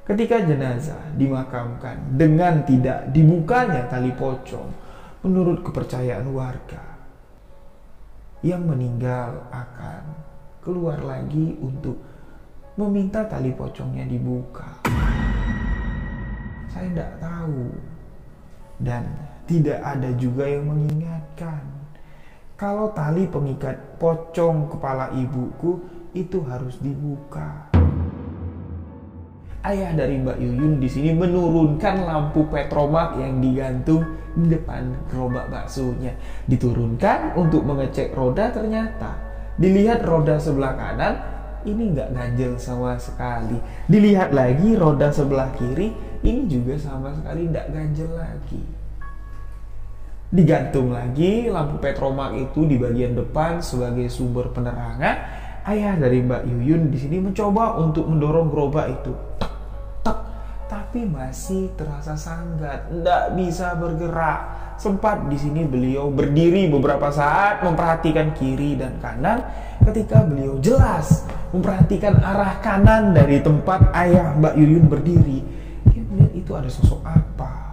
Ketika jenazah dimakamkan dengan tidak dibukanya tali pocong, menurut kepercayaan warga, yang meninggal akan keluar lagi untuk meminta tali pocongnya dibuka. Saya tidak tahu, dan tidak ada juga yang mengingatkan kalau tali pengikat pocong kepala ibuku itu harus dibuka. Ayah dari Mbak Yuyun di sini menurunkan lampu petromak yang digantung di depan gerobak baksonya. Diturunkan untuk mengecek roda, ternyata dilihat roda sebelah kanan ini nggak ganjel sama sekali. Dilihat lagi roda sebelah kiri, ini juga sama sekali nggak ganjel lagi. Digantung lagi lampu petromak itu di bagian depan sebagai sumber penerangan. Ayah dari Mbak Yuyun di sini mencoba untuk mendorong gerobak itu, tapi masih terasa sanggat, nggak bisa bergerak. Sempat di sini beliau berdiri beberapa saat memperhatikan kiri dan kanan. Ketika beliau jelas memperhatikan arah kanan dari tempat ayah Mbak Yuyun berdiri, dia melihat itu ada sosok apa.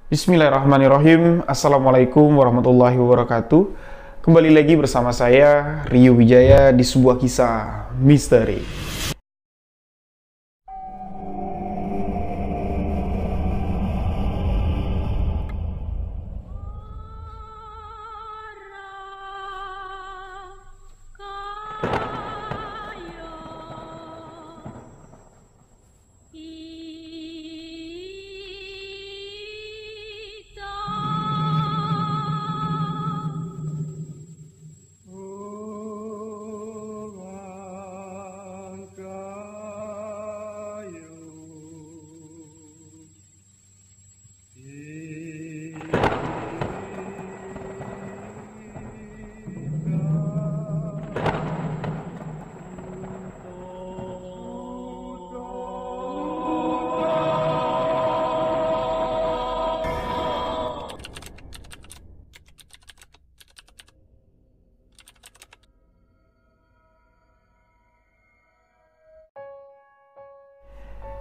Bismillahirrahmanirrahim. Assalamualaikum warahmatullahi wabarakatuh. Kembali lagi bersama saya Rio Wijaya di sebuah kisah misteri.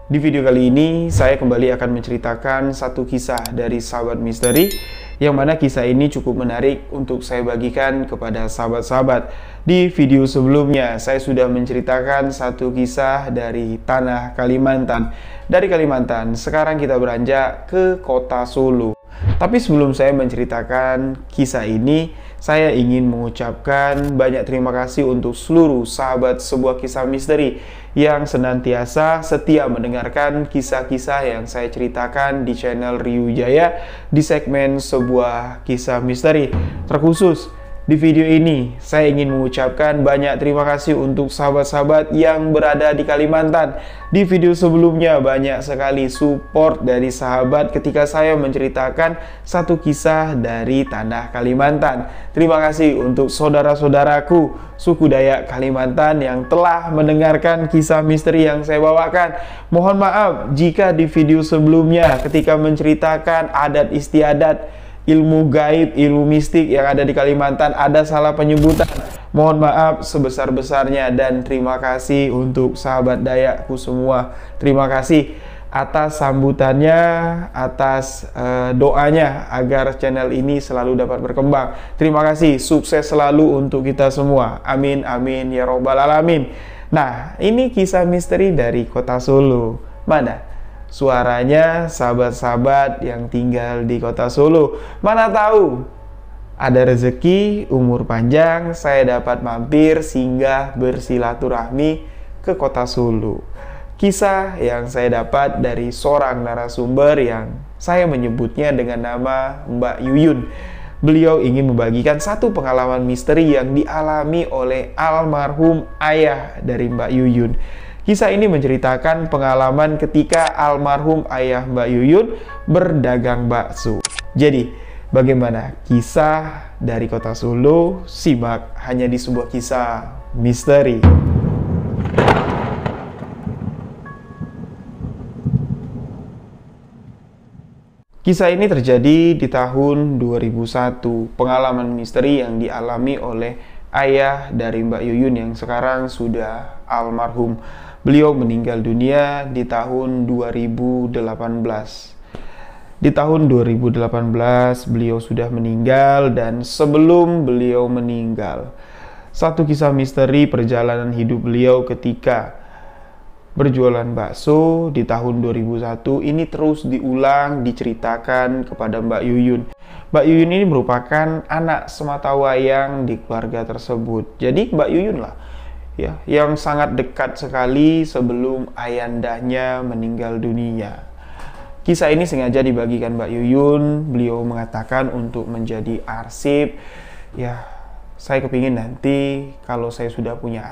Di video kali ini, saya kembali akan menceritakan satu kisah dari sahabat misteri, yang mana kisah ini cukup menarik untuk saya bagikan kepada sahabat-sahabat. Di video sebelumnya, saya sudah menceritakan satu kisah dari tanah Kalimantan. Dari Kalimantan, sekarang kita beranjak ke kota Solo. Tapi sebelum saya menceritakan kisah ini, saya ingin mengucapkan banyak terima kasih untuk seluruh sahabat sebuah kisah misteri yang senantiasa setia mendengarkan kisah-kisah yang saya ceritakan di channel Rio Wijaya di segmen sebuah kisah misteri. Terkhusus di video ini, saya ingin mengucapkan banyak terima kasih untuk sahabat-sahabat yang berada di Kalimantan. Di video sebelumnya banyak sekali support dari sahabat ketika saya menceritakan satu kisah dari tanah Kalimantan. Terima kasih untuk saudara-saudaraku suku Dayak Kalimantan yang telah mendengarkan kisah misteri yang saya bawakan. Mohon maaf jika di video sebelumnya ketika menceritakan adat istiadat, ilmu gaib, ilmu mistik yang ada di Kalimantan ada salah penyebutan. Mohon maaf sebesar-besarnya dan terima kasih untuk sahabat Dayakku semua. Terima kasih atas sambutannya, atas doanya agar channel ini selalu dapat berkembang. Terima kasih, sukses selalu untuk kita semua. Amin, amin, ya robbal alamin. Nah, ini kisah misteri dari kota Solo. Mana suaranya sahabat-sahabat yang tinggal di kota Solo? Mana tahu ada rezeki, umur panjang, saya dapat mampir singgah bersilaturahmi ke kota Solo. Kisah yang saya dapat dari seorang narasumber yang saya menyebutnya dengan nama Mbak Yuyun. Beliau ingin membagikan satu pengalaman misteri yang dialami oleh almarhum ayah dari Mbak Yuyun. Kisah ini menceritakan pengalaman ketika almarhum ayah Mbak Yuyun berdagang bakso. Jadi, Bagaimana kisah dari kota Solo? Simak hanya di sebuah kisah misteri. Kisah ini terjadi di tahun 2001, pengalaman misteri yang dialami oleh ayah dari Mbak Yuyun yang sekarang sudah almarhum. Beliau meninggal dunia di tahun 2018. Di tahun 2018 beliau sudah meninggal, dan sebelum beliau meninggal, satu kisah misteri perjalanan hidup beliau ketika berjualan bakso di tahun 2001 ini terus diulang, diceritakan kepada Mbak Yuyun. Mbak Yuyun ini merupakan anak sematawayang di keluarga tersebut. Jadi Mbak Yuyun lah ya yang sangat dekat sekali sebelum ayandanya meninggal dunia. Kisah ini sengaja dibagikan Mbak Yuyun. Beliau mengatakan untuk menjadi arsip. Ya, saya kepingin nanti kalau saya sudah punya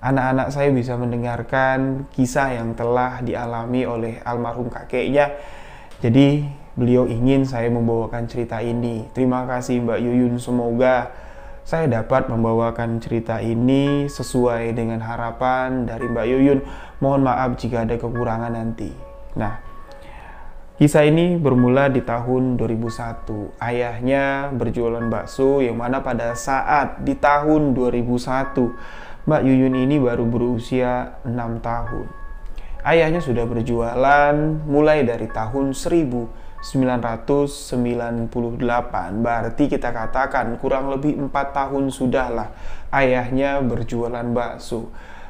anak-anak saya bisa mendengarkan kisah yang telah dialami oleh almarhum kakeknya. Jadi beliau ingin saya membawakan cerita ini. Terima kasih Mbak Yuyun. Semoga saya dapat membawakan cerita ini sesuai dengan harapan dari Mbak Yuyun. Mohon maaf jika ada kekurangan nanti. Nah, kisah ini bermula di tahun 2001. Ayahnya berjualan bakso, yang mana pada saat di tahun 2001 Mbak Yuyun ini baru berusia 6 tahun. Ayahnya sudah berjualan mulai dari tahun 1998. Berarti kita katakan kurang lebih 4 tahun sudahlah ayahnya berjualan bakso.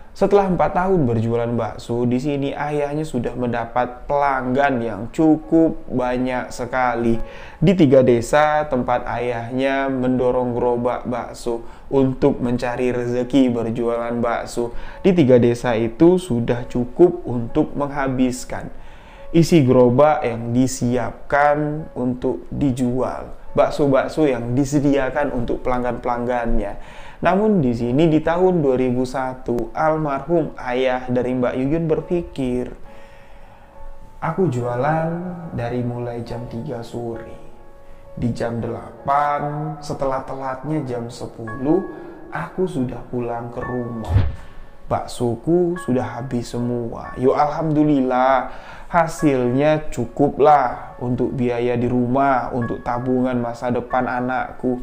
Setelah 4 tahun berjualan bakso, di sini ayahnya sudah mendapat pelanggan yang cukup banyak sekali. Di 3 desa tempat ayahnya mendorong gerobak bakso untuk mencari rezeki berjualan bakso. Di 3 desa itu sudah cukup untuk menghabiskan isi gerobak yang disiapkan untuk dijual, bakso-bakso yang disediakan untuk pelanggan-pelanggannya. Namun di sini di tahun 2001 almarhum ayah dari Mbak Yuyun berpikir, aku jualan dari mulai jam 3 sore. Di jam 8 setelah telatnya jam 10 aku sudah pulang ke rumah. Baksoku sudah habis semua. Yo alhamdulillah, hasilnya cukuplah untuk biaya di rumah, untuk tabungan masa depan anakku.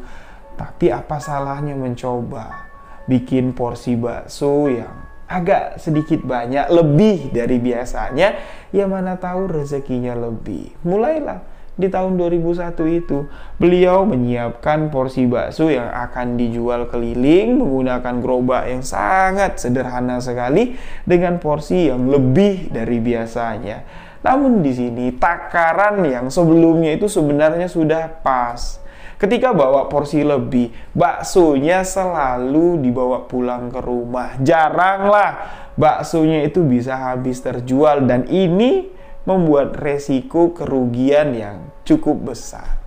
Tapi apa salahnya mencoba bikin porsi bakso yang agak sedikit banyak, lebih dari biasanya, ya mana tahu rezekinya lebih. Mulailah di tahun 2001 itu beliau menyiapkan porsi bakso yang akan dijual keliling menggunakan gerobak yang sangat sederhana sekali dengan porsi yang lebih dari biasanya. Namun di sini takaran yang sebelumnya itu sebenarnya sudah pas. Ketika bawa porsi lebih, baksonya selalu dibawa pulang ke rumah. Jaranglah baksonya itu bisa habis terjual, dan ini membuat resiko kerugian yang cukup besar.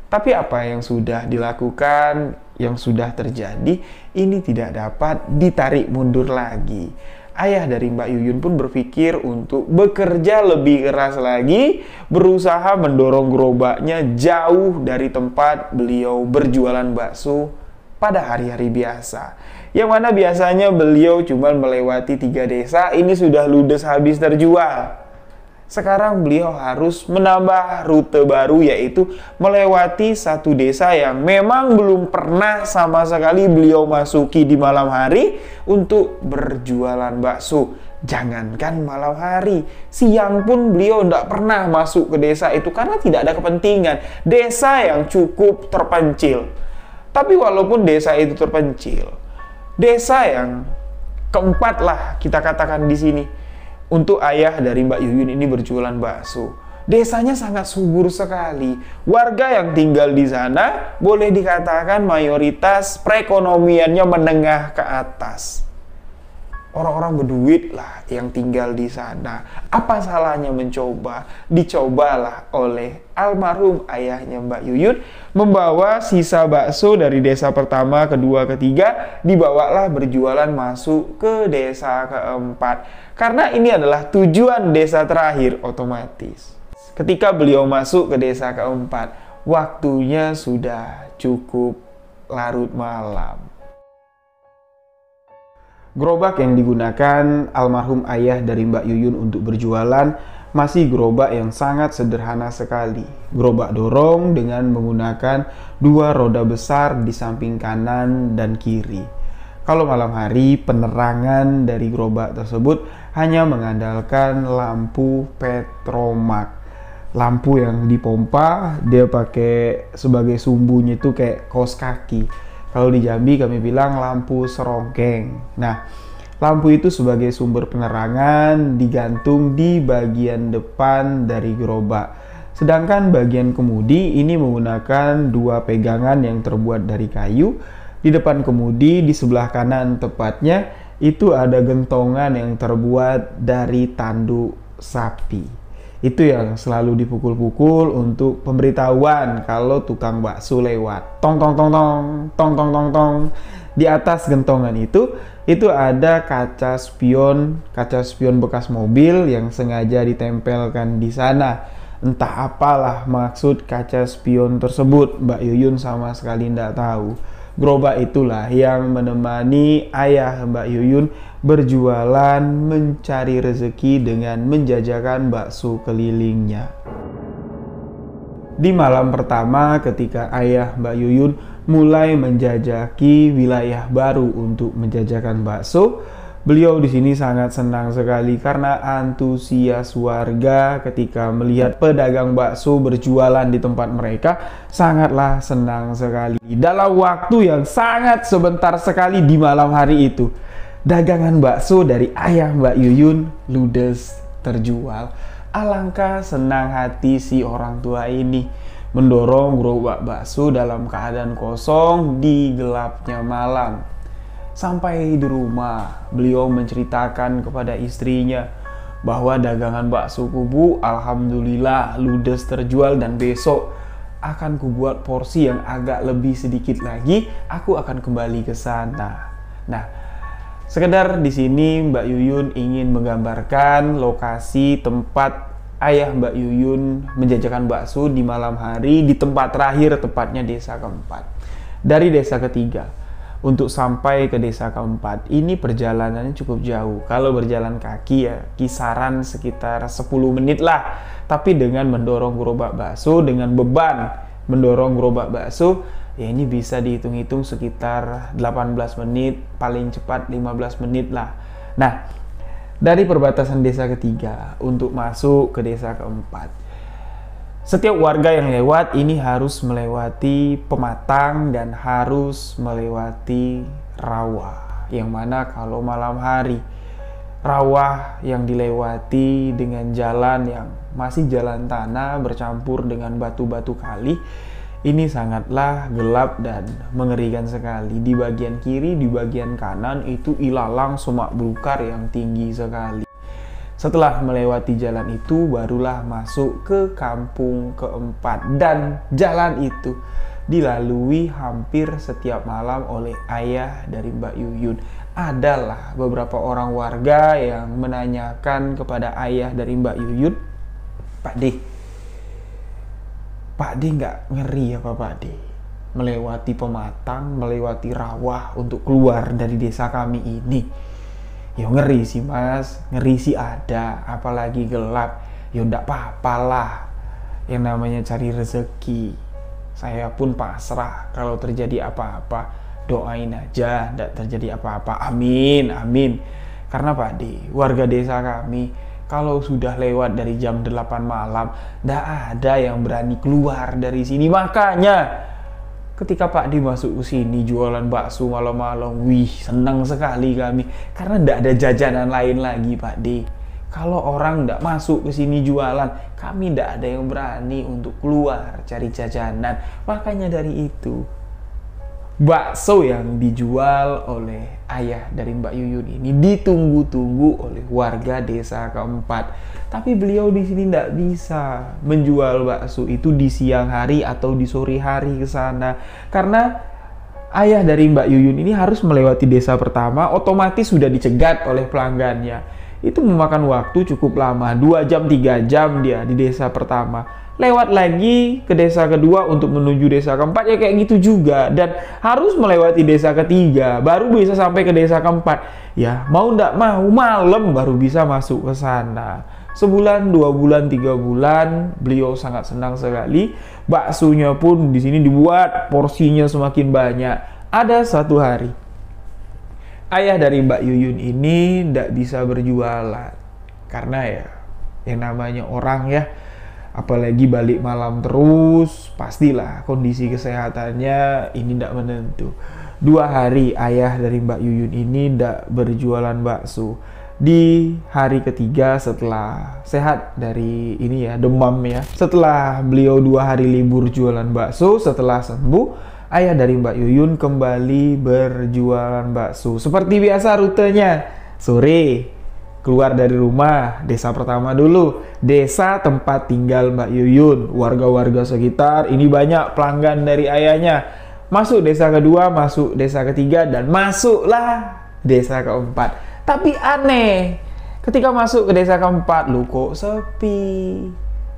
Tapi apa yang sudah dilakukan, yang sudah terjadi, ini tidak dapat ditarik mundur lagi. Ayah dari Mbak Yuyun pun berpikir untuk bekerja lebih keras lagi, berusaha mendorong gerobaknya jauh dari tempat beliau berjualan bakso pada hari-hari biasa. Yang mana biasanya beliau cuma melewati 3 desa, ini sudah ludes habis terjual. Sekarang beliau harus menambah rute baru, yaitu melewati 1 desa yang memang belum pernah sama sekali beliau masuki di malam hari untuk berjualan bakso. Jangankan malam hari, siang pun beliau tidak pernah masuk ke desa itu karena tidak ada kepentingan. Desa yang cukup terpencil. Tapi walaupun desa itu terpencil, desa yang keempat lah kita katakan di sini, untuk ayah dari Mbak Yuyun ini berjualan bakso. Desanya sangat subur sekali. Warga yang tinggal di sana boleh dikatakan mayoritas perekonomiannya menengah ke atas. Orang-orang berduit lah yang tinggal di sana. Apa salahnya mencoba? Dicobalah oleh almarhum ayahnya Mbak Yuyun, membawa sisa bakso dari desa pertama, kedua, ketiga, dibawalah berjualan masuk ke desa keempat. Karena ini adalah tujuan desa terakhir otomatis. Ketika beliau masuk ke desa keempat, waktunya sudah cukup larut malam. Gerobak yang digunakan almarhum ayah dari Mbak Yuyun untuk berjualan masih gerobak yang sangat sederhana sekali. Gerobak dorong dengan menggunakan 2 roda besar di samping kanan dan kiri. Kalau malam hari, penerangan dari gerobak tersebut hanya mengandalkan lampu petromak. Lampu yang dipompa, dia pakai sebagai sumbunya itu kayak kaos kaki. Kalau di Jambi kami bilang lampu serongkeng. Nah, lampu itu sebagai sumber penerangan digantung di bagian depan dari gerobak. Sedangkan bagian kemudi ini menggunakan 2 pegangan yang terbuat dari kayu. Di depan kemudi, di sebelah kanan tepatnya, itu ada gentongan yang terbuat dari tanduk sapi. Itu yang selalu dipukul-pukul untuk pemberitahuan kalau tukang bakso lewat. Tong tong tong tong, tong tong tong tong. Di atas gentongan itu ada kaca spion bekas mobil yang sengaja ditempelkan di sana. Entah apalah maksud kaca spion tersebut, Mbak Yuyun sama sekali tidak tahu. Gerobak itulah yang menemani ayah Mbak Yuyun berjualan mencari rezeki dengan menjajakan bakso kelilingnya. Di malam pertama ketika ayah Mbak Yuyun mulai menjajaki wilayah baru untuk menjajakan bakso, beliau di sini sangat senang sekali karena antusias warga ketika melihat pedagang bakso berjualan di tempat mereka sangatlah senang sekali. Dalam waktu yang sangat sebentar sekali di malam hari itu, dagangan bakso dari ayah Mbak Yuyun ludes terjual. Alangkah senang hati si orang tua ini mendorong gerobak bakso dalam keadaan kosong di gelapnya malam. Sampai di rumah, beliau menceritakan kepada istrinya bahwa dagangan bakso kubu alhamdulillah ludes terjual dan besok akan kubuat porsi yang agak lebih sedikit lagi, aku akan kembali ke sana. Nah, sekedar di sini Mbak Yuyun ingin menggambarkan lokasi tempat ayah Mbak Yuyun menjajakan bakso di malam hari di tempat terakhir, tepatnya desa keempat. Dari desa ketiga untuk sampai ke desa keempat ini perjalanannya cukup jauh. Kalau berjalan kaki ya kisaran sekitar 10 menit lah. Tapi dengan mendorong gerobak bakso, dengan beban mendorong gerobak bakso, ya ini bisa dihitung-hitung sekitar 18 menit, paling cepat 15 menit lah. Nah, dari perbatasan desa ketiga untuk masuk ke desa keempat, setiap warga yang lewat ini harus melewati pematang dan harus melewati rawa. Yang mana kalau malam hari, rawa yang dilewati dengan jalan yang masih jalan tanah bercampur dengan batu-batu kali, ini sangatlah gelap dan mengerikan sekali. Di bagian kiri, di bagian kanan itu ilalang semak belukar yang tinggi sekali. Setelah melewati jalan itu, barulah masuk ke kampung keempat. Dan jalan itu dilalui hampir setiap malam oleh ayah dari Mbak Yuyun. Adalah beberapa orang warga yang menanyakan kepada ayah dari Mbak Yuyun, Pak D nggak ngeri apa Pak D? Melewati pematang, melewati rawa untuk keluar dari desa kami ini. Ya ngeri sih mas, ngeri sih ada, apalagi gelap. Ya ndak apa-apalah, yang namanya cari rezeki. Saya pun pasrah, kalau terjadi apa-apa, doain aja, ndak terjadi apa-apa. Amin, amin. Karena Pak D, warga desa kami, kalau sudah lewat dari jam 8 malam, ndak ada yang berani keluar dari sini. Makanya ketika Pak D masuk ke sini jualan bakso malam-malam, wih senang sekali kami karena ndak ada jajanan lain lagi Pak D. Kalau orang ndak masuk ke sini jualan, kami ndak ada yang berani untuk keluar cari jajanan. Makanya dari itu bakso yang dijual oleh ayah dari Mbak Yuyun ini ditunggu-tunggu oleh warga desa keempat. Tapi beliau di sini tidak bisa menjual bakso itu di siang hari atau di sore hari ke sana. Karena ayah dari Mbak Yuyun ini harus melewati desa pertama, otomatis sudah dicegat oleh pelanggannya. Itu memakan waktu cukup lama, 2 jam 3 jam dia di desa pertama. lewat lagi ke desa kedua untuk menuju desa keempat, ya kayak gitu juga. Dan harus melewati desa ketiga baru bisa sampai ke desa keempat. Ya mau ndak mau malam baru bisa masuk ke sana. Sebulan, 2 bulan, 3 bulan, beliau sangat senang sekali. Baksonya pun di sini dibuat, porsinya semakin banyak. Ada satu hari, ayah dari Mbak Yuyun ini ndak bisa berjualan. Karena ya, yang namanya orang ya, apalagi balik malam terus, pastilah kondisi kesehatannya ini tidak menentu. 2 hari ayah dari Mbak Yuyun ini tidak berjualan bakso. Di hari ketiga setelah sehat dari ini ya, demam ya, setelah beliau 2 hari libur jualan bakso, setelah sembuh, ayah dari Mbak Yuyun kembali berjualan bakso. Seperti biasa rutenya, sore keluar dari rumah, desa pertama dulu, desa tempat tinggal Mbak Yuyun, warga-warga sekitar, ini banyak pelanggan dari ayahnya. Masuk desa kedua, masuk desa ketiga, dan masuklah desa keempat. Tapi aneh, ketika masuk ke desa keempat, lu kok sepi,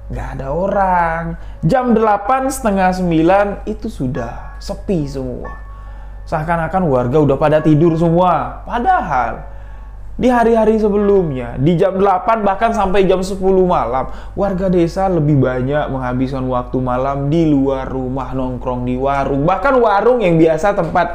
nggak ada orang. Jam 8, setengah 9, itu sudah sepi semua. Seakan-akan warga udah pada tidur semua, padahal di hari-hari sebelumnya, di jam 8 bahkan sampai jam 10 malam, warga desa lebih banyak menghabiskan waktu malam di luar rumah, nongkrong di warung. Bahkan warung yang biasa tempat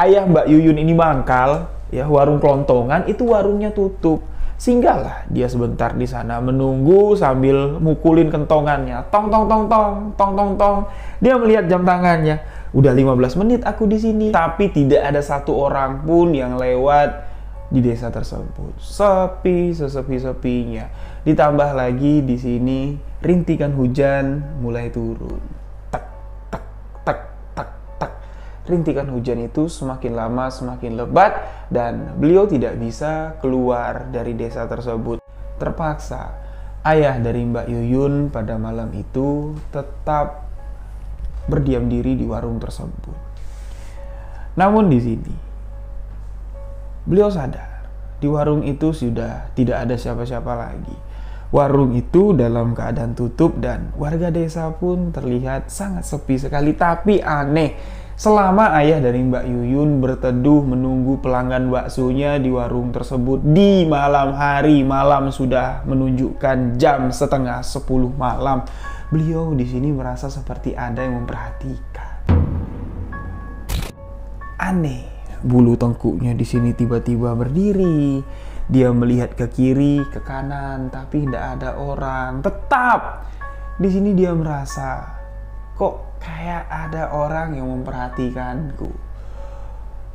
ayah Mbak Yuyun ini mangkal, ya warung kelontongan, itu warungnya tutup. Singgahlah dia sebentar di sana menunggu sambil mukulin kentongannya. Tong tong tong tong, tong tong tong. Dia melihat jam tangannya. Udah 15 menit aku di sini, tapi tidak ada satu orang pun yang lewat di desa tersebut. Sepi sesepi-sepinya. Ditambah lagi di sini rintikan hujan mulai turun. Tak tak tak tak tak. Rintikan hujan itu semakin lama semakin lebat dan beliau tidak bisa keluar dari desa tersebut. Terpaksa ayah dari Mbak Yuyun pada malam itu tetap berdiam diri di warung tersebut. Namun di sini beliau sadar, di warung itu sudah tidak ada siapa-siapa lagi. Warung itu dalam keadaan tutup dan warga desa pun terlihat sangat sepi sekali. Tapi aneh, selama ayah dari Mbak Yuyun berteduh menunggu pelanggan baksonya di warung tersebut di malam hari, malam sudah menunjukkan jam setengah 10 malam, beliau di sini merasa seperti ada yang memperhatikan. Aneh. Bulu tengkuknya di sini tiba-tiba berdiri. Dia melihat ke kiri, ke kanan, tapi tidak ada orang. Tetap di sini dia merasa kok kayak ada orang yang memperhatikanku.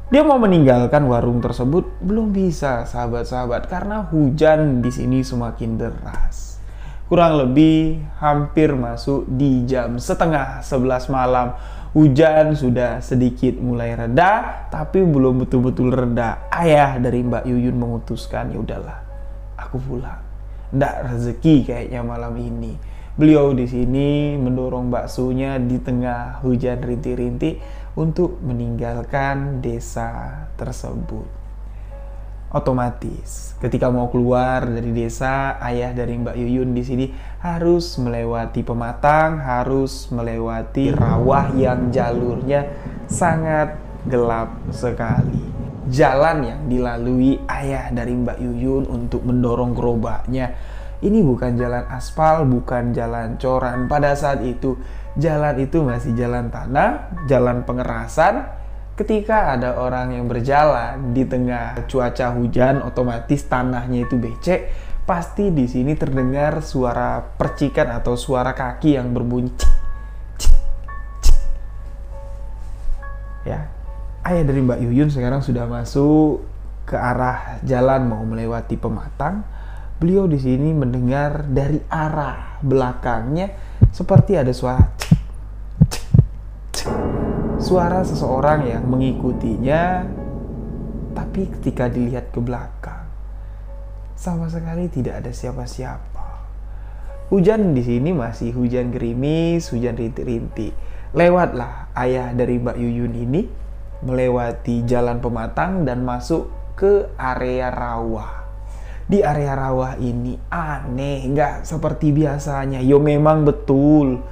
Dia mau meninggalkan warung tersebut belum bisa, sahabat-sahabat, karena hujan di sini semakin deras. Kurang lebih hampir masuk di jam setengah 11 malam. Hujan sudah sedikit mulai reda, tapi belum betul-betul reda. Ayah dari Mbak Yuyun memutuskan, ya udahlah, aku pulang. Nggak rezeki kayaknya malam ini. Beliau di sini mendorong baksonya di tengah hujan rintik-rintik untuk meninggalkan desa tersebut. Otomatis ketika mau keluar dari desa, ayah dari Mbak Yuyun di sini harus melewati pematang, harus melewati rawa yang jalurnya sangat gelap sekali. Jalan yang dilalui ayah dari Mbak Yuyun untuk mendorong gerobaknya ini bukan jalan aspal, bukan jalan coran. Pada saat itu jalan itu masih jalan tanah, jalan pengerasan. Ketika ada orang yang berjalan di tengah cuaca hujan, otomatis tanahnya itu becek. Pasti di sini terdengar suara percikan atau suara kaki yang berbunyi cik, cik, cik. Ya, ayah dari Mbak Yuyun sekarang sudah masuk ke arah jalan mau melewati pematang. Beliau di sini mendengar dari arah belakangnya seperti ada suara cik, cik, cik. Suara seseorang yang mengikutinya, tapi ketika dilihat ke belakang, sama sekali tidak ada siapa-siapa. Hujan di sini masih hujan gerimis, hujan rintik-rintik. Lewatlah ayah dari Mbak Yuyun ini, melewati jalan pematang dan masuk ke area rawa. di area rawa ini aneh, nggak seperti biasanya. Yo memang betul,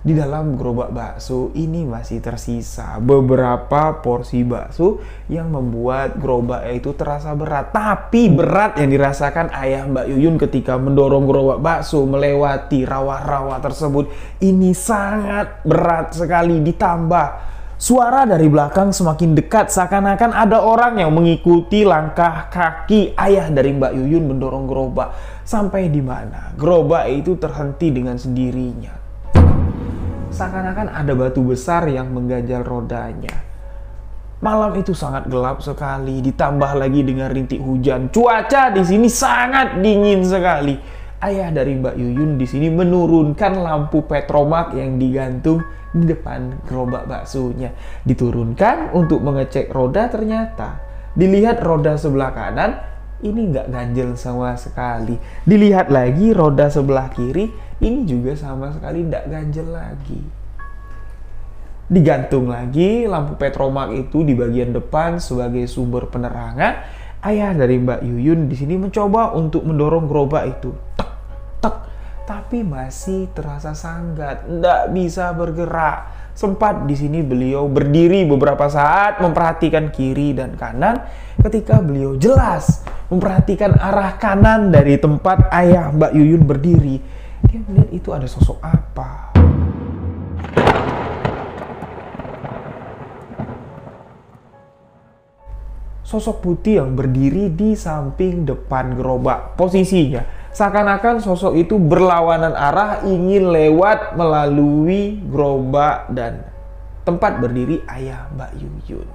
di dalam gerobak bakso ini masih tersisa beberapa porsi bakso yang membuat gerobak itu terasa berat. Tapi berat yang dirasakan ayah Mbak Yuyun ketika mendorong gerobak bakso melewati rawa-rawa tersebut ini sangat berat sekali. Ditambah suara dari belakang semakin dekat, seakan-akan ada orang yang mengikuti langkah kaki ayah dari Mbak Yuyun mendorong gerobak. Sampai di mana gerobak itu terhenti dengan sendirinya. Seakan-akan ada batu besar yang mengganjal rodanya. Malam itu sangat gelap sekali, ditambah lagi dengan rintik hujan. Cuaca di sini sangat dingin sekali. Ayah dari Mbak Yuyun di sini menurunkan lampu petromak yang digantung di depan gerobak baksonya. Diturunkan untuk mengecek roda, ternyata dilihat roda sebelah kanan ini nggak ganjel sama sekali. Dilihat lagi roda sebelah kiri, ini juga sama sekali nggak ganjel lagi. Digantung lagi lampu petromak itu di bagian depan sebagai sumber penerangan. Ayah dari Mbak Yuyun di sini mencoba untuk mendorong gerobak itu. Tek, tek, tapi masih terasa sanggat, nggak bisa bergerak. Sempat di sini beliau berdiri beberapa saat memperhatikan kiri dan kanan. Ketika beliau jelas memperhatikan arah kanan dari tempat ayah Mbak Yuyun berdiri, dia melihat itu ada sosok apa. Sosok putih yang berdiri di samping depan gerobak. Posisinya seakan-akan sosok itu berlawanan arah, ingin lewat melalui gerobak dan tempat berdiri ayah Mbak Yuyun.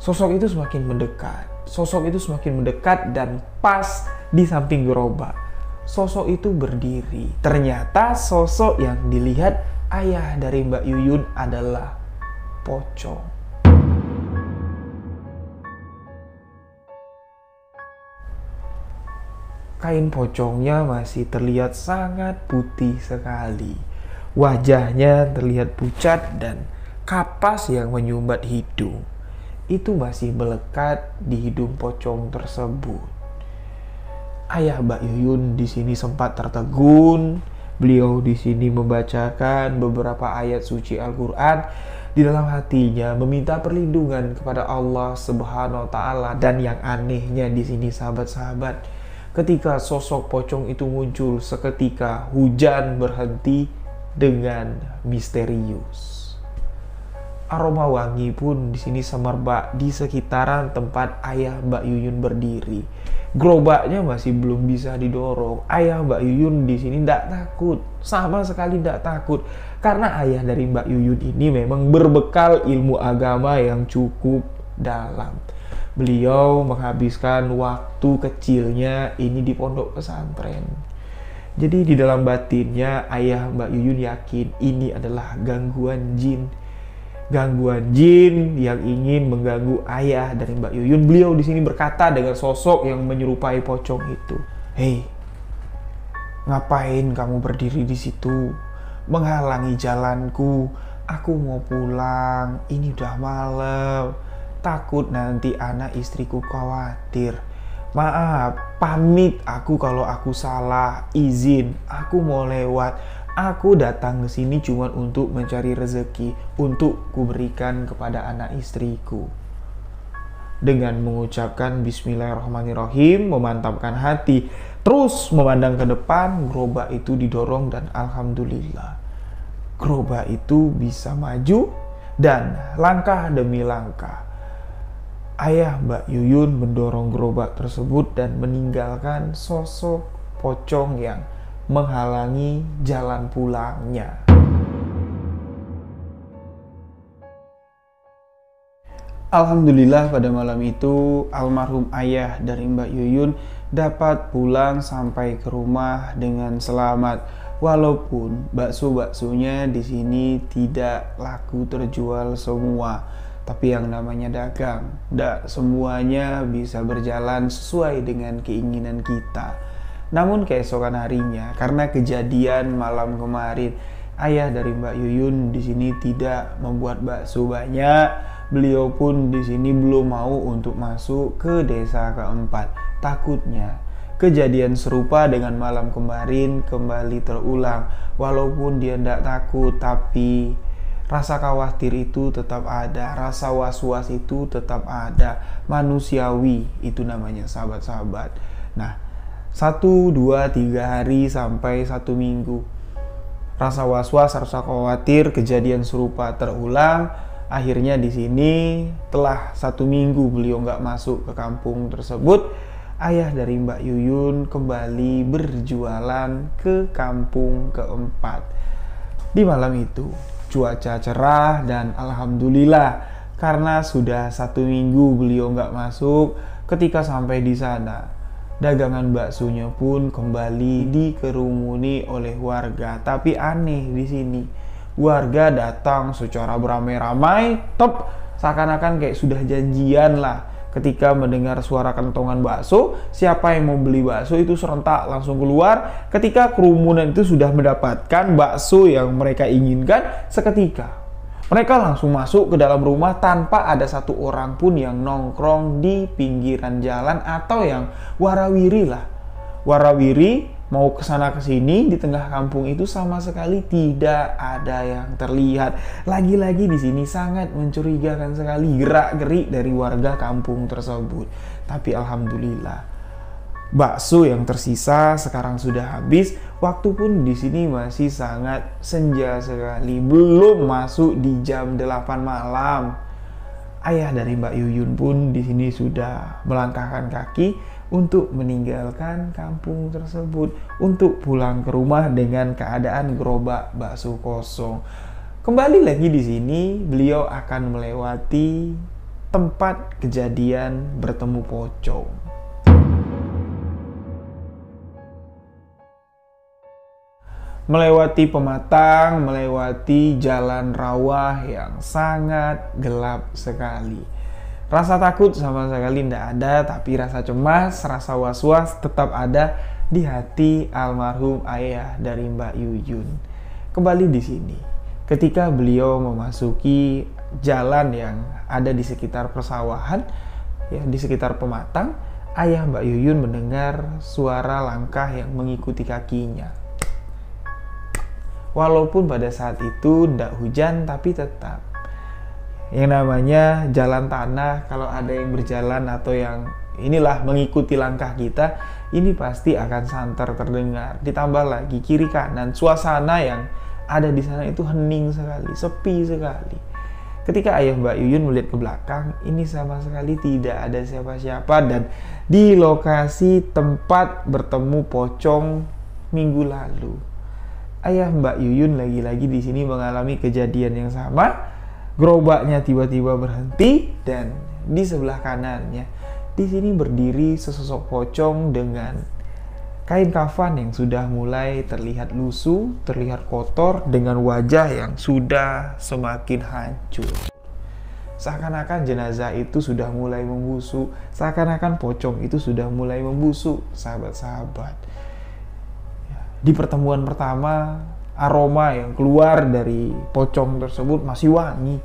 Sosok itu semakin mendekat. Sosok itu semakin mendekat dan pas di samping gerobak. Sosok itu berdiri. Ternyata sosok yang dilihat ayah dari Mbak Yuyun adalah pocong. Kain pocongnya masih terlihat sangat putih sekali. Wajahnya terlihat pucat dan kapas yang menyumbat hidung itu masih melekat di hidung pocong tersebut. Ayah Mbak Yuyun di sini sempat tertegun. Beliau di sini membacakan beberapa ayat suci Al-Quran di dalam hatinya, meminta perlindungan kepada Allah Subhanahu wa Ta'ala. Dan yang anehnya di sini, sahabat-sahabat, ketika sosok pocong itu muncul, seketika hujan berhenti dengan misterius. Aroma wangi pun di sini semerbak di sekitaran tempat ayah Mbak Yuyun berdiri. Gerobaknya masih belum bisa didorong. Ayah Mbak Yuyun di sini tidak takut, sama sekali tidak takut, karena ayah dari Mbak Yuyun ini memang berbekal ilmu agama yang cukup dalam. Beliau menghabiskan waktu kecilnya ini di pondok pesantren. Jadi di dalam batinnya ayah Mbak Yuyun yakin ini adalah gangguan jin. Gangguan jin yang ingin mengganggu ayah dari Mbak Yuyun. Beliau di sini berkata dengan sosok yang menyerupai pocong itu, "Hei, ngapain kamu berdiri di situ? Menghalangi jalanku. Aku mau pulang. Ini udah malam. Takut nanti anak istriku khawatir. Maaf, pamit aku kalau aku salah. Izin, aku mau lewat. Aku datang ke sini cuma untuk mencari rezeki, untuk kuberikan kepada anak istriku." Dengan mengucapkan Bismillahirrahmanirrahim, memantapkan hati, terus memandang ke depan, gerobak itu didorong dan alhamdulillah, gerobak itu bisa maju dan langkah demi langkah ayah Mbak Yuyun mendorong gerobak tersebut dan meninggalkan sosok pocong yang menghalangi jalan pulangnya. Alhamdulillah pada malam itu almarhum ayah dari Mbak Yuyun dapat pulang sampai ke rumah dengan selamat. Walaupun bakso-baksonya di sini tidak laku terjual semua, tapi yang namanya dagang, tidak semuanya bisa berjalan sesuai dengan keinginan kita. Namun keesokan harinya, karena kejadian malam kemarin ayah dari Mbak Yuyun di sini tidak membuat bakso banyak. Beliau pun di sini belum mau untuk masuk ke desa keempat. Takutnya kejadian serupa dengan malam kemarin kembali terulang. Walaupun dia tidak takut, tapi rasa khawatir itu tetap ada, rasa was-was itu tetap ada. Manusiawi itu namanya sahabat-sahabat. Nah, 1, 2, 3 hari sampai 1 minggu. Rasa was-was, rasa khawatir, kejadian serupa terulang. Akhirnya di sini telah 1 minggu beliau nggak masuk ke kampung tersebut. Ayah dari Mbak Yuyun kembali berjualan ke kampung keempat. Di malam itu cuaca cerah dan alhamdulillah karena sudah 1 minggu beliau nggak masuk. Ketika sampai di sana, dagangan baksonya pun kembali dikerumuni oleh warga. Tapi aneh di sini, warga datang secara beramai-ramai, seakan-akan kayak sudah janjian lah. Ketika mendengar suara kentongan bakso, siapa yang mau beli bakso itu serentak langsung keluar. Ketika kerumunan itu sudah mendapatkan bakso yang mereka inginkan, seketika mereka langsung masuk ke dalam rumah tanpa ada satu orang pun yang nongkrong di pinggiran jalan atau yang warawiri lah. Warawiri mau kesana kesini di tengah kampung itu sama sekali tidak ada yang terlihat. Lagi-lagi di sini sangat mencurigakan sekali gerak-gerik dari warga kampung tersebut. Tapi alhamdulillah, bakso yang tersisa sekarang sudah habis. Waktu pun di sini masih sangat senja sekali, belum masuk di jam 8 malam. Ayah dari Mbak Yuyun pun di sini sudah melangkahkan kaki untuk meninggalkan kampung tersebut, untuk pulang ke rumah dengan keadaan gerobak bakso kosong. Kembali lagi di sini, beliau akan melewati tempat kejadian bertemu pocong. Melewati pematang, melewati jalan rawa yang sangat gelap sekali. Rasa takut sama sekali tidak ada, tapi rasa cemas, rasa was-was tetap ada di hati almarhum ayah dari Mbak Yuyun. Kembali di sini, ketika beliau memasuki jalan yang ada di sekitar persawahan, ya di sekitar pematang, ayah Mbak Yuyun mendengar suara langkah yang mengikuti kakinya. Walaupun pada saat itu tidak hujan, tapi tetap yang namanya jalan tanah, kalau ada yang berjalan atau yang inilah mengikuti langkah kita, ini pasti akan santer terdengar. Ditambah lagi kiri kanan, suasana yang ada di sana itu hening sekali, sepi sekali. Ketika ayah Mbak Yuyun melihat ke belakang, ini sama sekali tidak ada siapa-siapa, dan di lokasi tempat bertemu pocong minggu lalu, ayah Mbak Yuyun lagi-lagi di sini mengalami kejadian yang sama. Gerobaknya tiba-tiba berhenti dan di sebelah kanannya di sini berdiri sesosok pocong dengan kain kafan yang sudah mulai terlihat lusuh, terlihat kotor, dengan wajah yang sudah semakin hancur. Seakan-akan jenazah itu sudah mulai membusuk, seakan-akan pocong itu sudah mulai membusuk, sahabat-sahabat. Di pertemuan pertama, aroma yang keluar dari pocong tersebut masih wangi,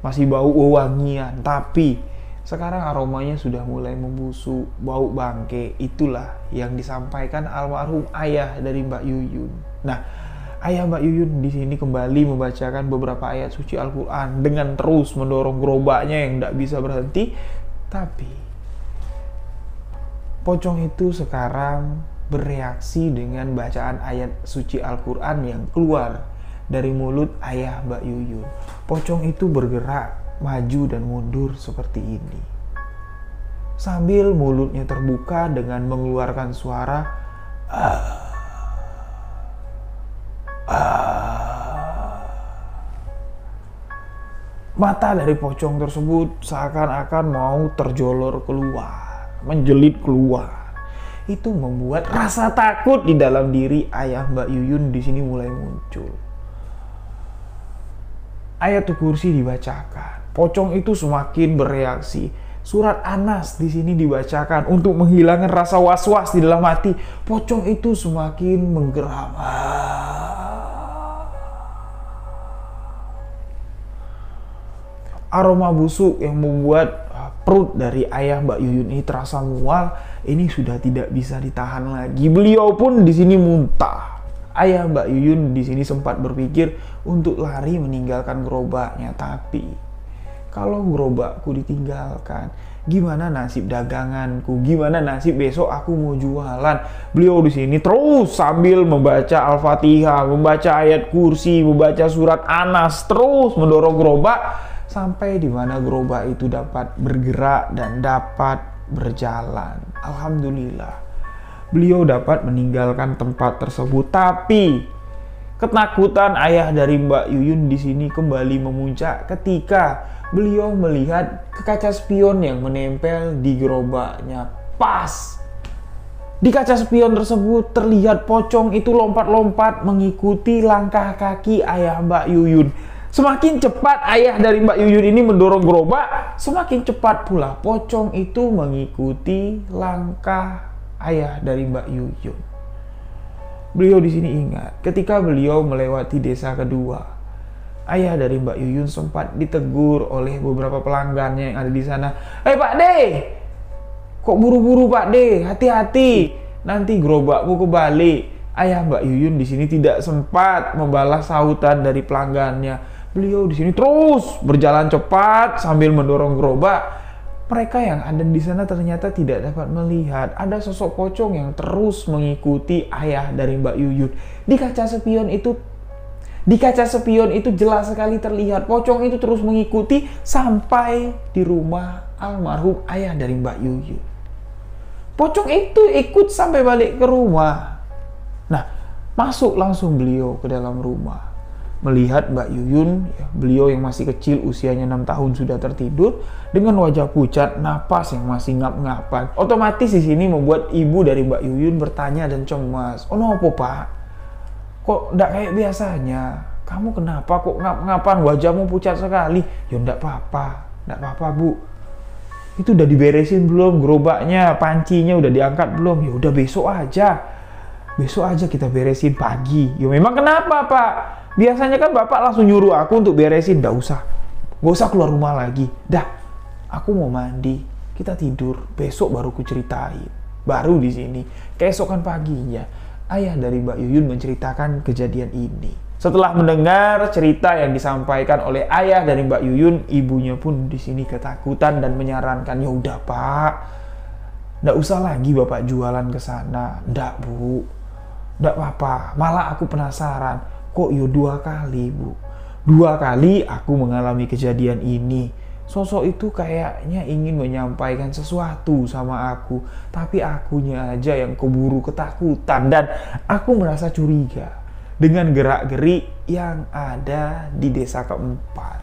masih bau wangian. Tapi sekarang aromanya sudah mulai membusuk, bau bangke. Itulah yang disampaikan almarhum ayah dari Mbak Yuyun. Nah, ayah Mbak Yuyun di sini kembali membacakan beberapa ayat suci Al-Quran dengan terus mendorong gerobaknya yang tidak bisa berhenti. Tapi pocong itu sekarang bereaksi dengan bacaan ayat suci Al-Quran yang keluar dari mulut ayah Mbak Yuyun. Pocong itu bergerak maju dan mundur seperti ini, sambil mulutnya terbuka dengan mengeluarkan suara Mata dari pocong tersebut seakan-akan mau terjolor keluar, menjelit keluar. Itu membuat rasa takut di dalam diri ayah Mbak Yuyun di sini mulai muncul. Ayatul Kursi dibacakan, pocong itu semakin bereaksi. Surat Anas di sini dibacakan untuk menghilangkan rasa was-was di dalam hati. Pocong itu semakin menggeram. aroma busuk yang membuat perut dari ayah Mbak Yuyun ini terasa mual. Ini sudah tidak bisa ditahan lagi. Beliau pun di sini muntah. Ayah Mbak Yuyun di sini sempat berpikir untuk lari meninggalkan gerobaknya, tapi kalau gerobakku ditinggalkan, gimana nasib daganganku? Gimana nasib besok aku mau jualan? Beliau di sini terus sambil membaca Al-Fatihah, membaca ayat kursi, membaca surat Anas, terus mendorong gerobak sampai di mana gerobak itu dapat bergerak dan dapat berjalan. Alhamdulillah, beliau dapat meninggalkan tempat tersebut. Tapi ketakutan ayah dari Mbak Yuyun di sini kembali memuncak ketika beliau melihat ke kaca spion yang menempel di gerobaknya. Pas di kaca spion tersebut terlihat pocong itu lompat-lompat mengikuti langkah kaki ayah Mbak Yuyun. Semakin cepat ayah dari Mbak Yuyun ini mendorong gerobak, semakin cepat pula pocong itu mengikuti langkah ayah dari Mbak Yuyun. Beliau di sini ingat ketika beliau melewati desa kedua, ayah dari Mbak Yuyun sempat ditegur oleh beberapa pelanggannya yang ada di sana. "Hei Pak De, kok buru-buru Pak De? Hati-hati, nanti gerobakmu kebalik." Ayah Mbak Yuyun di sini tidak sempat membalas sautan dari pelanggannya. Beliau di sini terus berjalan cepat sambil mendorong gerobak. Mereka yang ada di sana ternyata tidak dapat melihat ada sosok pocong yang terus mengikuti ayah dari Mbak Yuyun. Di kaca spion itu jelas sekali terlihat pocong itu terus mengikuti sampai di rumah almarhum ayah dari Mbak Yuyun. Pocong itu ikut sampai balik ke rumah. Nah, masuk langsung beliau ke dalam rumah. Melihat Mbak Yuyun, beliau yang masih kecil, usianya 6 tahun sudah tertidur dengan wajah pucat, napas yang masih ngap-ngapan. Otomatis di sini membuat ibu dari Mbak Yuyun bertanya dan cemas. "Oh nopo Pak? Kok ndak kayak biasanya? Kamu kenapa kok ngap-ngapan? Wajahmu pucat sekali." "Ya ndak apa-apa Bu. Itu udah diberesin belum gerobaknya, pancinya udah diangkat belum?" "Ya udah besok aja kita beresin pagi." "Ya memang kenapa Pak? Biasanya kan Bapak langsung nyuruh aku untuk beresin." Gak usah keluar rumah lagi. Dah, aku mau mandi, kita tidur, besok baru ku ceritain." Baru di sini, keesokan paginya, ayah dari Mbak Yuyun menceritakan kejadian ini. Setelah mendengar cerita yang disampaikan oleh ayah dari Mbak Yuyun, ibunya pun di sini ketakutan dan menyarankan, "Ya udah Pak, nggak usah lagi Bapak jualan ke sana." "Nggak Bu, nggak apa-apa. Malah aku penasaran. Kok yo 2 kali Bu? 2 kali aku mengalami kejadian ini. Sosok itu kayaknya ingin menyampaikan sesuatu sama aku, tapi akunya aja yang keburu ketakutan dan aku merasa curiga dengan gerak-gerik yang ada di desa keempat."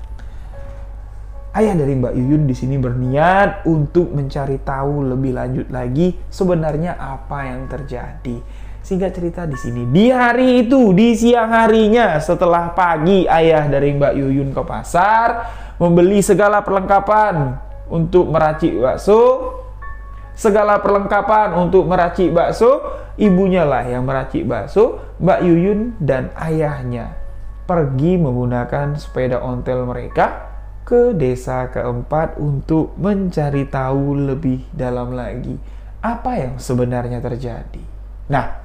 Ayah dari Mbak Yuyun di sini berniat untuk mencari tahu lebih lanjut lagi sebenarnya apa yang terjadi. Singkat cerita di sini, di hari itu, di siang harinya setelah pagi, ayah dari Mbak Yuyun ke pasar membeli segala perlengkapan untuk meracik bakso. Ibunya lah yang meracik bakso. Mbak Yuyun dan ayahnya pergi menggunakan sepeda ontel mereka ke desa keempat untuk mencari tahu lebih dalam lagi apa yang sebenarnya terjadi. Nah,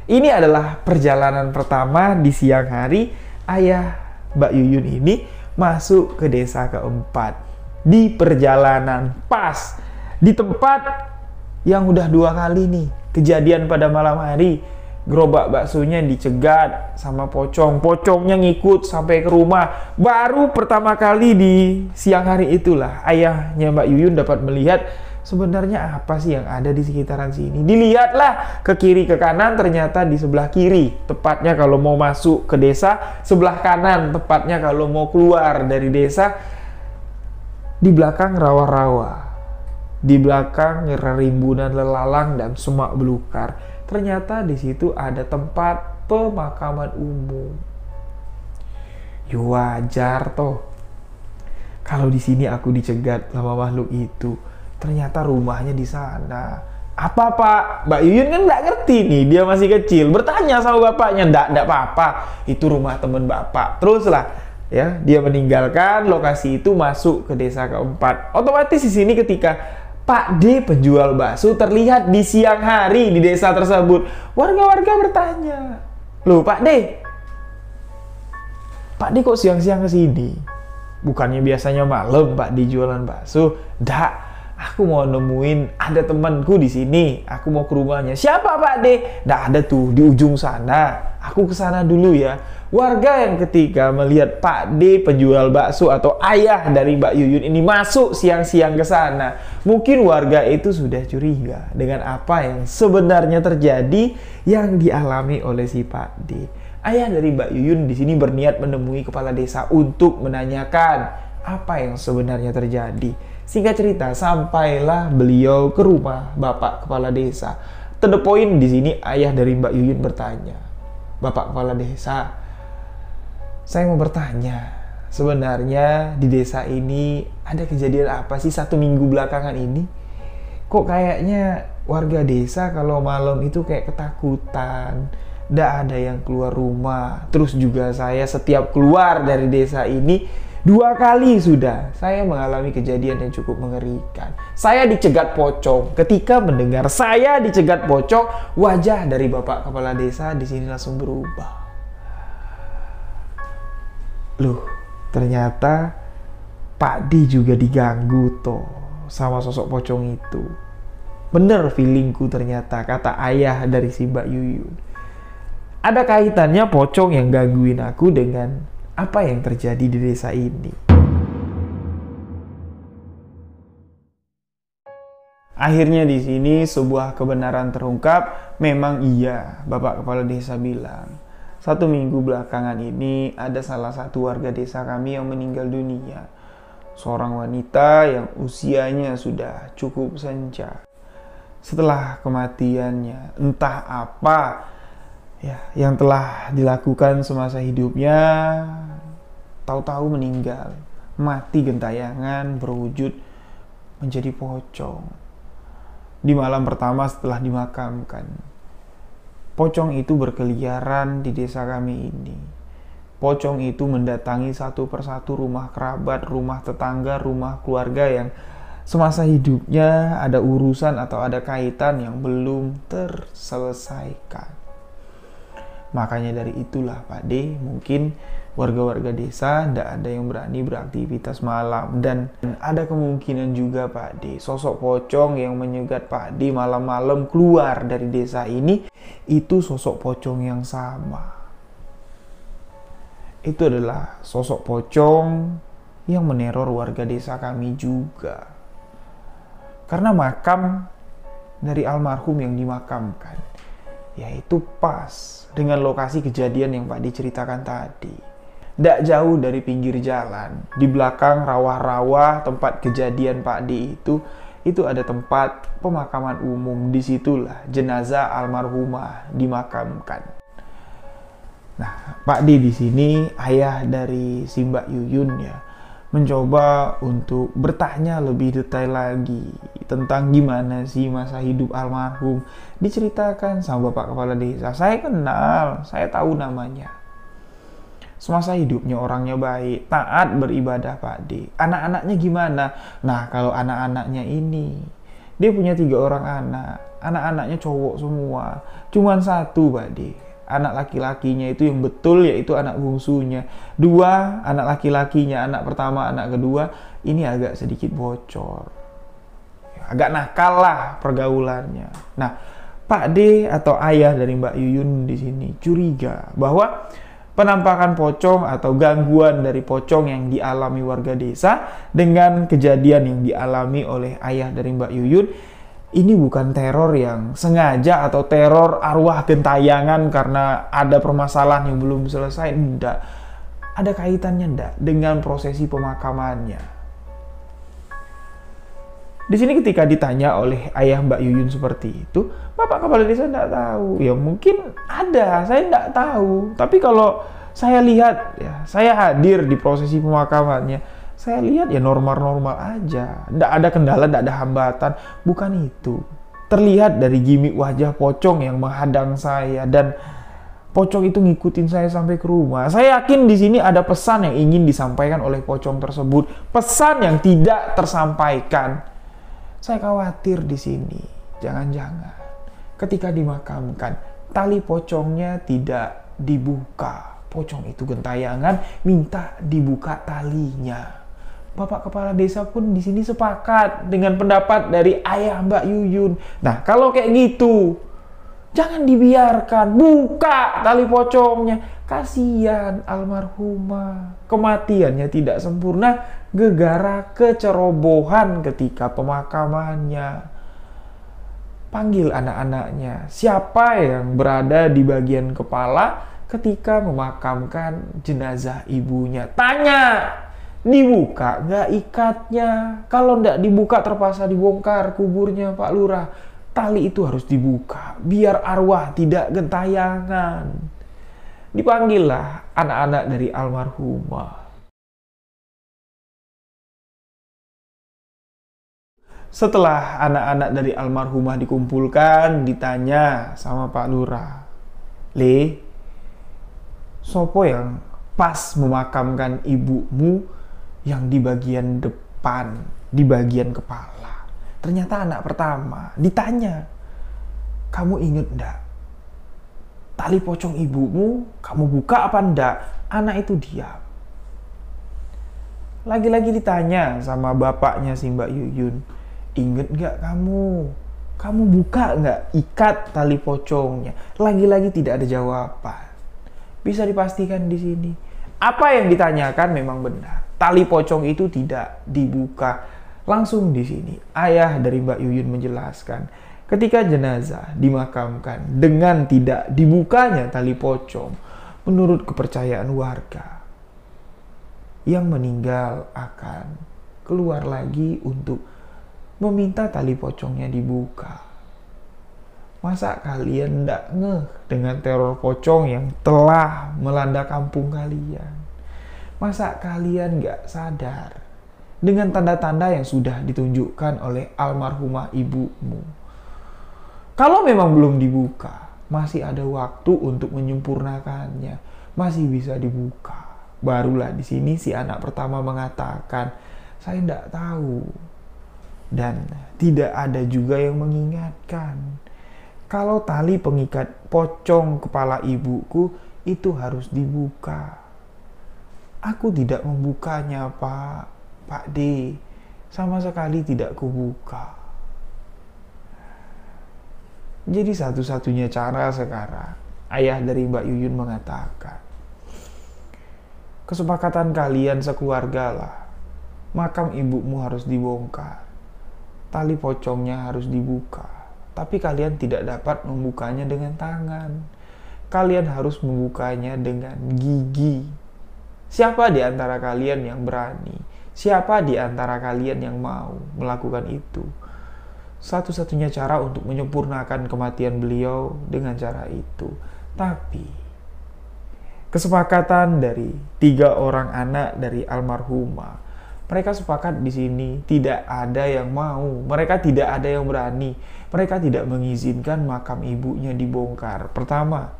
ini adalah perjalanan pertama di siang hari ayah Mbak Yuyun ini masuk ke desa keempat. Di perjalanan pas di tempat yang udah 2 kali nih kejadian pada malam hari, gerobak baksonya dicegat sama pocongnya ngikut sampai ke rumah. Baru pertama kali di siang hari itulah ayahnya Mbak Yuyun dapat melihat sebenarnya apa sih yang ada di sekitaran sini. Dilihatlah ke kiri ke kanan, ternyata di sebelah kiri tepatnya kalau mau masuk ke desa, sebelah kanan tepatnya kalau mau keluar dari desa. Di belakang rawa-rawa, di belakang rimbunan lelalang dan semak belukar, ternyata di situ ada tempat pemakaman umum. Ya wajar toh kalau di sini aku dicegat sama makhluk itu. Ternyata rumahnya di sana. "Apa Pak?" Mbak Yuyun kan nggak ngerti nih, dia masih kecil. Bertanya sama bapaknya, "Nggak apa-apa, itu rumah temen Bapak." Teruslah Ya, dia meninggalkan lokasi itu masuk ke desa keempat. Otomatis di sini ketika Pak D penjual bakso terlihat di siang hari di desa tersebut, warga-warga bertanya, "Loh, Pak D kok siang-siang ke sini? Bukannya biasanya malam Pak D jualan bakso?" "Ndak, aku mau nemuin ada temanku di sini. Aku mau ke rumahnya." "Siapa Pak D?" "Ndak ada tuh di ujung sana. Aku ke sana dulu ya." Warga yang ketika melihat Pak D penjual bakso atau ayah dari Mbak Yuyun ini masuk siang-siang ke sana, mungkin warga itu sudah curiga dengan apa yang sebenarnya terjadi yang dialami oleh si Pak D. Ayah dari Mbak Yuyun di sini berniat menemui kepala desa untuk menanyakan apa yang sebenarnya terjadi. Singkat cerita, sampailah beliau ke rumah Bapak Kepala Desa. To the point di sini ayah dari Mbak Yuyun bertanya, "Bapak Kepala Desa, saya mau bertanya, sebenarnya di desa ini ada kejadian apa sih 1 minggu belakangan ini? Kok kayaknya warga desa kalau malam itu kayak ketakutan, nggak ada yang keluar rumah. Terus juga saya setiap keluar dari desa ini 2 kali sudah saya mengalami kejadian yang cukup mengerikan. Saya dicegat pocong." Ketika mendengar saya dicegat pocong, wajah dari Bapak Kepala Desa di sini langsung berubah. Loh, ternyata Pak D juga diganggu toh sama sosok pocong itu. Bener feelingku ternyata, kata ayah dari si Mbak Yuyun. Ada kaitannya pocong yang gangguin aku dengan apa yang terjadi di desa ini. Akhirnya di sini sebuah kebenaran terungkap. Memang iya, Bapak Kepala Desa bilang, 1 minggu belakangan ini ada salah satu warga desa kami yang meninggal dunia. Seorang wanita yang usianya sudah cukup senja. Setelah kematiannya, entah apa ya yang telah dilakukan semasa hidupnya, tahu-tahu meninggal, mati gentayangan berwujud menjadi pocong. Di malam pertama setelah dimakamkan, pocong itu berkeliaran di desa kami ini. Pocong itu mendatangi satu persatu rumah kerabat, rumah tetangga, rumah keluarga yang semasa hidupnya ada urusan atau ada kaitan yang belum terselesaikan. Makanya dari itulah Pak D, mungkin warga-warga desa tidak ada yang berani beraktivitas malam. Dan ada kemungkinan juga Pak D, sosok pocong yang menyegat Pak D malam-malam keluar dari desa ini, itu sosok pocong yang sama. Itu adalah sosok pocong yang meneror warga desa kami juga. Karena makam dari almarhum yang dimakamkan, yaitu pas dengan lokasi kejadian yang Pak D ceritakan tadi. Tidak jauh dari pinggir jalan, di belakang rawa-rawa tempat kejadian Pak D itu ada tempat pemakaman umum. Disitulah jenazah almarhumah dimakamkan. Nah, Pak D di sini, ayah dari si Mbak Yuyun ya, mencoba untuk bertanya lebih detail lagi tentang gimana sih masa hidup almarhum. Diceritakan sama Bapak Kepala Desa, "Saya kenal, saya tahu namanya. Semasa hidupnya orangnya baik, taat beribadah Pak D. Anak-anaknya gimana?" Nah, kalau anak-anaknya ini, dia punya 3 orang anak. Anak-anaknya cowok semua. Cuman 1 Pak D. Anak laki-lakinya itu yang betul, yaitu anak bungsunya. 2 anak laki-lakinya, anak pertama, anak kedua, ini agak sedikit bocor. Agak nakal lah pergaulannya. Nah, Pak D atau ayah dari Mbak Yuyun di sini curiga bahwa penampakan pocong atau gangguan dari pocong yang dialami warga desa dengan kejadian yang dialami oleh ayah dari Mbak Yuyun, ini bukan teror yang sengaja atau teror arwah gentayangan karena ada permasalahan yang belum selesai. Tidak. Ada kaitannya enggak dengan prosesi pemakamannya. Di sini ketika ditanya oleh ayah Mbak Yuyun seperti itu, Bapak Kepala Desa enggak tahu. Ya mungkin ada, saya enggak tahu. Tapi kalau saya lihat, ya saya hadir di prosesi pemakamannya, saya lihat ya normal-normal aja. Nggak ada kendala, nggak ada hambatan. Bukan itu. Terlihat dari gimik wajah pocong yang menghadang saya. Dan Pocong itu ngikutin saya sampai ke rumah. Saya yakin di sini ada pesan yang ingin disampaikan oleh pocong tersebut. Pesan yang tidak tersampaikan. Saya khawatir di sini. Jangan-jangan ketika dimakamkan, tali pocongnya tidak dibuka. Pocong itu gentayangan minta dibuka talinya. Bapak Kepala Desa pun di sini sepakat dengan pendapat dari ayah Mbak Yuyun. Nah, kalau kayak gitu, jangan dibiarkan, buka tali pocongnya. Kasihan almarhumah, kematiannya tidak sempurna gegara kecerobohan ketika pemakamannya. Panggil anak-anaknya, siapa yang berada di bagian kepala ketika memakamkan jenazah ibunya. Tanya, dibuka nggak ikatnya? Kalau nggak dibuka terpaksa dibongkar kuburnya Pak Lurah. Tali itu harus dibuka, biar arwah tidak gentayangan. Dipanggillah anak-anak dari almarhumah. Setelah anak-anak dari almarhumah dikumpulkan, ditanya sama Pak Lurah, "Le, sopo yang pas memakamkan ibumu yang di bagian depan, di bagian kepala?" Ternyata anak pertama ditanya, "Kamu inget ndak? Tali pocong ibumu kamu buka apa ndak?" Anak itu diam. Lagi-lagi ditanya sama bapaknya si Mbak Yuyun, "Inget nggak kamu? Kamu buka nggak ikat tali pocongnya?" Lagi-lagi tidak ada jawaban. Bisa dipastikan di sini, apa yang ditanyakan memang benar. Tali pocong itu tidak dibuka. Langsung di sini, ayah dari Mbak Yuyun menjelaskan, ketika jenazah dimakamkan dengan tidak dibukanya tali pocong, menurut kepercayaan warga, yang meninggal akan keluar lagi untuk meminta tali pocongnya dibuka. Masa kalian ndak ngeh dengan teror pocong yang telah melanda kampung kalian? Masa kalian nggak sadar dengan tanda-tanda yang sudah ditunjukkan oleh almarhumah ibumu? Kalau memang belum dibuka, masih ada waktu untuk menyempurnakannya. Masih bisa dibuka. Barulah di sini si anak pertama mengatakan, "Saya ndak tahu." Dan tidak ada juga yang mengingatkan kalau tali pengikat pocong kepala ibuku itu harus dibuka. Aku tidak membukanya, Pak D. Sama sekali tidak kubuka. Jadi satu-satunya cara sekarang, ayah dari Mbak Yuyun mengatakan, kesepakatan kalian sekeluarga lah. Makam ibumu harus dibongkar. Tali pocongnya harus dibuka. Tapi kalian tidak dapat membukanya dengan tangan. Kalian harus membukanya dengan gigi. Siapa di antara kalian yang berani? Siapa di antara kalian yang mau melakukan itu? Satu-satunya cara untuk menyempurnakan kematian beliau dengan cara itu. Tapi kesepakatan dari 3 orang anak dari almarhumah, mereka sepakat di sini tidak ada yang mau, mereka tidak ada yang berani, mereka tidak mengizinkan makam ibunya dibongkar. Pertama,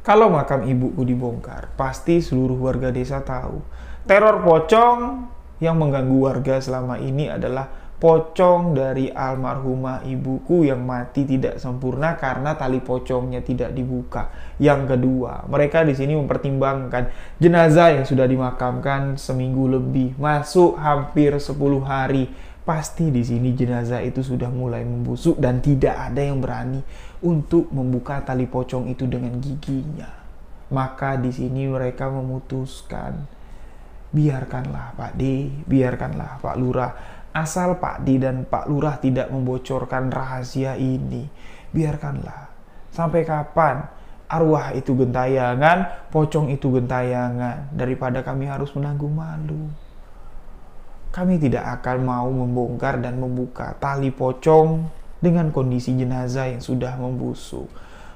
kalau makam ibuku dibongkar, pasti seluruh warga desa tahu. Teror pocong yang mengganggu warga selama ini adalah pocong dari almarhumah ibuku yang mati tidak sempurna karena tali pocongnya tidak dibuka. Yang kedua, mereka di sini mempertimbangkan jenazah yang sudah dimakamkan seminggu lebih, masuk hampir 10 hari. Pasti di sini jenazah itu sudah mulai membusuk dan tidak ada yang berani untuk membuka tali pocong itu dengan giginya. Maka di sini mereka memutuskan, biarkanlah Pak D, biarkanlah Pak Lurah. Asal Pak D dan Pak Lurah tidak membocorkan rahasia ini, biarkanlah. Sampai kapan arwah itu gentayangan, pocong itu gentayangan, daripada kami harus menanggung malu. Kami tidak akan mau membongkar dan membuka tali pocong dengan kondisi jenazah yang sudah membusuk.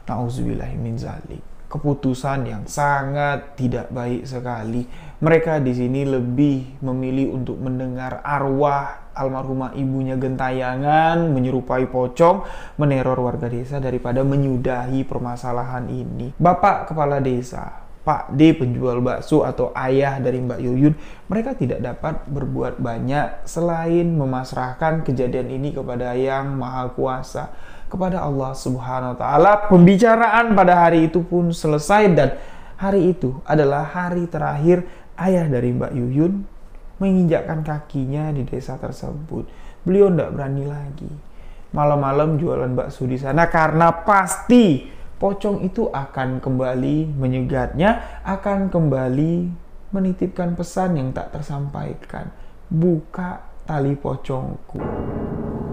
Nauzubillahi min zalik. keputusan yang sangat tidak baik sekali. Mereka di sini lebih memilih untuk mendengar arwah almarhumah ibunya gentayangan menyerupai pocong meneror warga desa daripada menyudahi permasalahan ini. Bapak kepala desa, Pak D penjual bakso atau ayah dari Mbak Yuyun, mereka tidak dapat berbuat banyak selain memasrahkan kejadian ini kepada Yang Maha Kuasa, kepada Allah Subhanahu wa Ta'ala. Pembicaraan pada hari itu pun selesai, dan hari itu adalah hari terakhir ayah dari Mbak Yuyun menginjakkan kakinya di desa tersebut. Beliau tidak berani lagi malam-malam jualan bakso di sana karena pasti pocong itu akan kembali menyegatnya, akan kembali menitipkan pesan yang tak tersampaikan. Buka tali pocongku.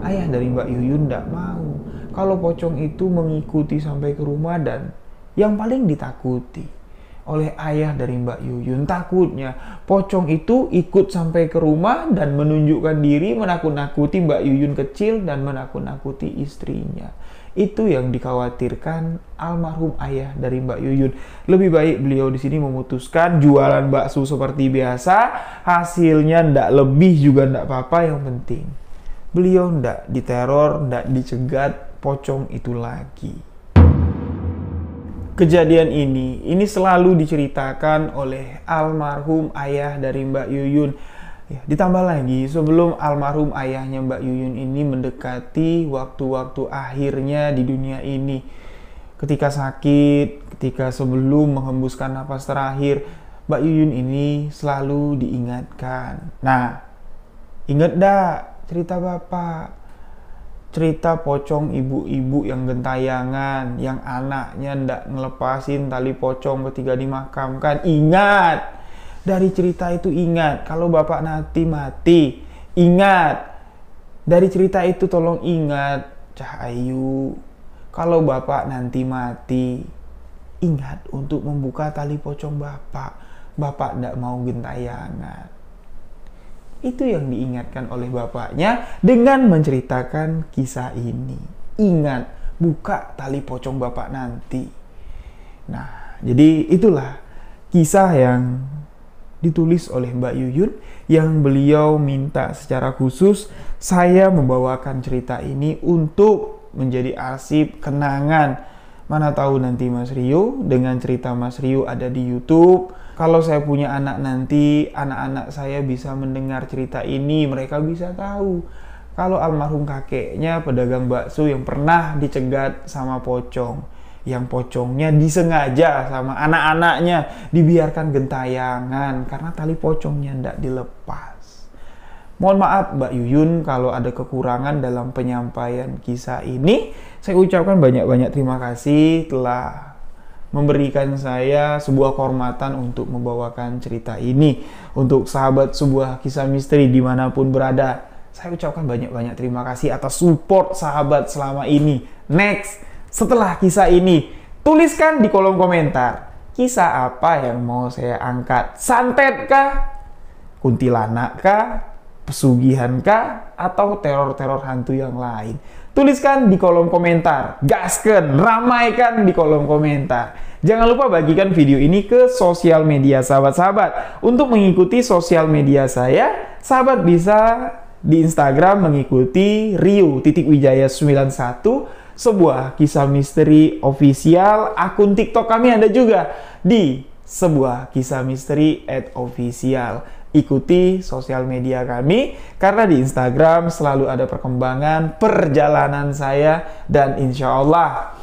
Ayah dari Mbak Yuyun tidak mau kalau pocong itu mengikuti sampai ke rumah, dan yang paling ditakuti oleh ayah dari Mbak Yuyun, takutnya pocong itu ikut sampai ke rumah dan menunjukkan diri, menakut-nakuti Mbak Yuyun kecil dan menakut-nakuti istrinya. Itu yang dikhawatirkan almarhum ayah dari Mbak Yuyun. Lebih baik beliau di sini memutuskan jualan bakso seperti biasa, hasilnya ndak lebih juga ndak apa-apa, yang penting beliau ndak diteror, ndak dicegat pocong itu lagi. Kejadian ini selalu diceritakan oleh almarhum ayah dari Mbak Yuyun. Ya, ditambah lagi sebelum almarhum ayahnya Mbak Yuyun ini mendekati waktu-waktu akhirnya di dunia ini. Ketika sakit, ketika sebelum menghembuskan napas terakhir, Mbak Yuyun ini selalu diingatkan. Nah, ingat dah cerita Bapak? Cerita pocong ibu-ibu yang gentayangan, yang anaknya ndak ngelepasin tali pocong ketika dimakamkan. Ingat, dari cerita itu ingat, kalau Bapak nanti mati, ingat. Dari cerita itu tolong ingat, Cahayu, kalau Bapak nanti mati, ingat untuk membuka tali pocong Bapak. Bapak ndak mau gentayangan. Itu yang diingatkan oleh bapaknya dengan menceritakan kisah ini. Ingat, buka tali pocong Bapak nanti. Nah, jadi itulah kisah yang ditulis oleh Mbak Yuyun, yang beliau minta secara khusus saya membawakan cerita ini untuk menjadi arsip kenangan. Mana tahu nanti Mas Rio dengan cerita Mas Rio ada di YouTube. Kalau saya punya anak nanti, anak-anak saya bisa mendengar cerita ini, mereka bisa tahu kalau almarhum kakeknya pedagang bakso yang pernah dicegat sama pocong, yang pocongnya disengaja sama anak-anaknya dibiarkan gentayangan karena tali pocongnya tidak dilepas. Mohon maaf Mbak Yuyun kalau ada kekurangan dalam penyampaian kisah ini. Saya ucapkan banyak-banyak terima kasih telah memberikan saya sebuah kehormatan untuk membawakan cerita ini. Untuk sahabat sebuah kisah misteri dimanapun berada, saya ucapkan banyak-banyak terima kasih atas support sahabat selama ini. Next, setelah kisah ini, tuliskan di kolom komentar, kisah apa yang mau saya angkat? Santet kah? Kuntilanak kah? Pesugihan kah? Atau teror-teror hantu yang lain? Tuliskan di kolom komentar, gaskan, ramaikan di kolom komentar. Jangan lupa bagikan video ini ke sosial media sahabat-sahabat. Untuk mengikuti sosial media saya, sahabat bisa di Instagram mengikuti Rio.Wijaya91, sebuah kisah misteri official. Akun TikTok kami ada juga di sebuah kisah misteri @official. Ikuti sosial media kami, karena di Instagram selalu ada perkembangan perjalanan saya, dan insya Allah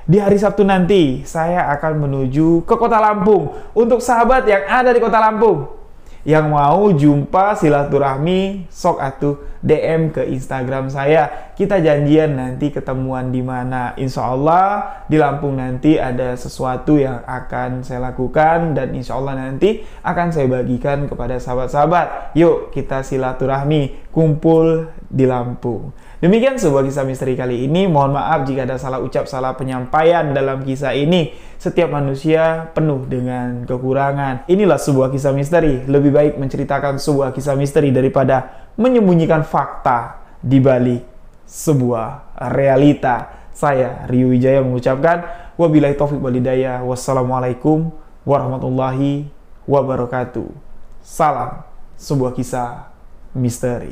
di hari Sabtu nanti saya akan menuju ke Kota Lampung. Untuk sahabat yang ada di Kota Lampung yang mau jumpa silaturahmi, sok atuh DM ke Instagram saya. Kita janjian nanti ketemuan di mana. Insya Allah di Lampung nanti ada sesuatu yang akan saya lakukan, dan insya Allah nanti akan saya bagikan kepada sahabat-sahabat. Yuk kita silaturahmi, kumpul di Lampung. Demikian sebuah kisah misteri kali ini. Mohon maaf jika ada salah ucap, salah penyampaian dalam kisah ini. Setiap manusia penuh dengan kekurangan. Inilah sebuah kisah misteri. Lebih baik menceritakan sebuah kisah misteri daripada menyembunyikan fakta di balik sebuah realita. Saya, Rio Wijaya, mengucapkan Wabillahi taufiq wal hidayah. Wassalamualaikum warahmatullahi wabarakatuh. Salam sebuah kisah misteri.